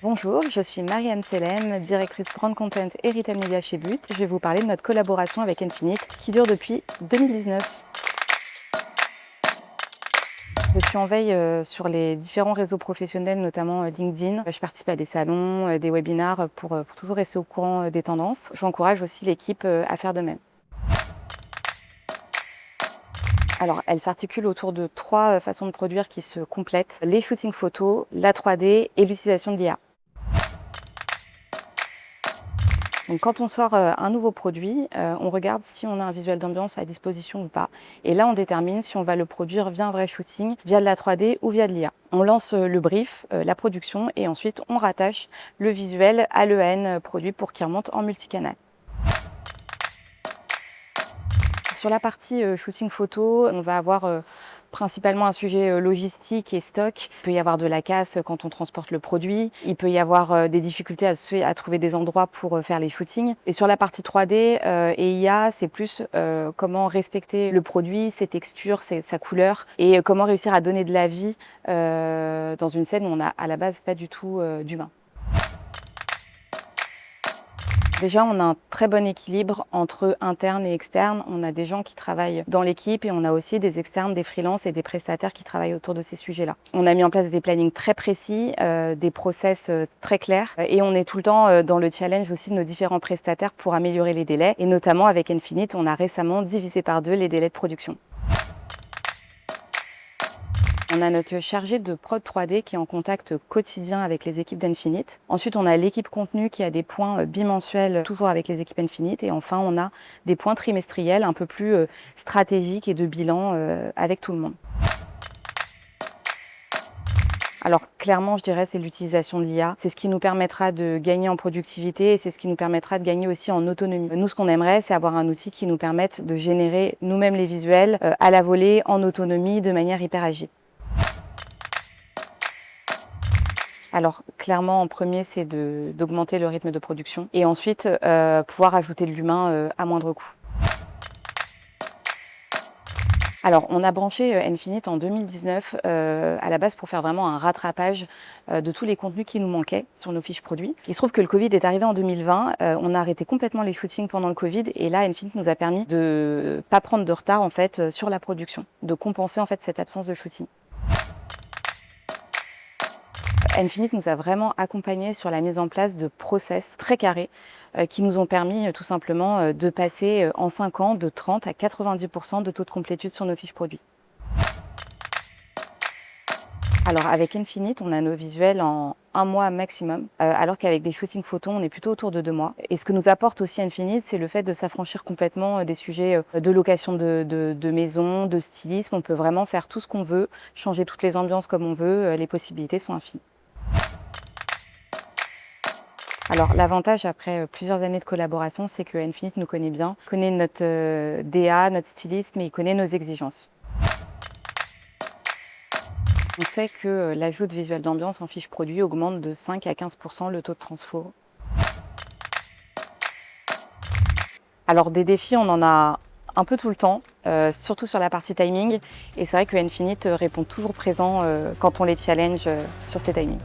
Bonjour, je suis Marianne Selem, directrice Brand Content et Retail Media chez But. Je vais vous parler de notre collaboration avec Infinite qui dure depuis 2019. Je suis en veille sur les différents réseaux professionnels, notamment LinkedIn. Je participe à des salons, des webinars pour toujours rester au courant des tendances. J'encourage aussi l'équipe à faire de même. Alors, elle s'articule autour de trois façons de produire qui se complètent. Les shootings photos, la 3D et l'utilisation de l'IA. Donc, quand on sort un nouveau produit, on regarde si on a un visuel d'ambiance à disposition ou pas. Et là, on détermine si on va le produire via un vrai shooting, via de la 3D ou via de l'IA. On lance le brief, la production, et ensuite on rattache le visuel à l'EN produit pour qu'il remonte en multicanal. Sur la partie shooting photo, on va avoir principalement un sujet logistique et stock. Il peut y avoir de la casse quand on transporte le produit. Il peut y avoir des difficultés à trouver des endroits pour faire les shootings. Et sur la partie 3D et IA, c'est plus comment respecter le produit, ses textures, sa couleur et comment réussir à donner de la vie dans une scène où on a à la base pas du tout d'humain. Déjà, on a un très bon équilibre entre interne et externe. On a des gens qui travaillent dans l'équipe et on a aussi des externes, des freelances et des prestataires qui travaillent autour de ces sujets-là. On a mis en place des plannings très précis, des process très clairs et on est tout le temps dans le challenge aussi de nos différents prestataires pour améliorer les délais. Et notamment avec Infinite, on a récemment divisé par 2 les délais de production. On a notre chargé de prod 3D qui est en contact quotidien avec les équipes d'Infinite. Ensuite, on a l'équipe contenu qui a des points bimensuels, toujours avec les équipes Infinite. Et enfin, on a des points trimestriels un peu plus stratégiques et de bilan avec tout le monde. Alors clairement, je dirais, c'est l'utilisation de l'IA. C'est ce qui nous permettra de gagner en productivité et c'est ce qui nous permettra de gagner aussi en autonomie. Nous, ce qu'on aimerait, c'est avoir un outil qui nous permette de générer nous-mêmes les visuels à la volée, en autonomie, de manière hyper agile. Alors clairement, en premier, c'est d'augmenter le rythme de production et ensuite pouvoir ajouter de l'humain à moindre coût. Alors, on a branché Infinite en 2019 à la base pour faire vraiment un rattrapage de tous les contenus qui nous manquaient sur nos fiches produits. Il se trouve que le Covid est arrivé en 2020, on a arrêté complètement les shootings pendant le Covid et là, Infinite nous a permis de ne pas prendre de retard en fait sur la production, de compenser en fait cette absence de shooting. Infinite nous a vraiment accompagnés sur la mise en place de process très carrés qui nous ont permis tout simplement de passer en 5 ans de 30 à 90% de taux de complétude sur nos fiches produits. Alors avec Infinite, on a nos visuels en 1 mois maximum, alors qu'avec des shootings photos, on est plutôt autour de 2 mois. Et ce que nous apporte aussi Infinite, c'est le fait de s'affranchir complètement des sujets de location de maison, de stylisme. On peut vraiment faire tout ce qu'on veut, changer toutes les ambiances comme on veut, les possibilités sont infinies. Alors l'avantage après plusieurs années de collaboration, c'est que Infinite nous connaît bien, connaît notre DA, notre stylisme et il connaît nos exigences. On sait que l'ajout de visuels d'ambiance en fiche produit augmente de 5 à 15% le taux de transfo. Alors des défis, on en a un peu tout le temps, surtout sur la partie timing. Et c'est vrai que Infinite répond toujours présent quand on les challenge sur ces timings.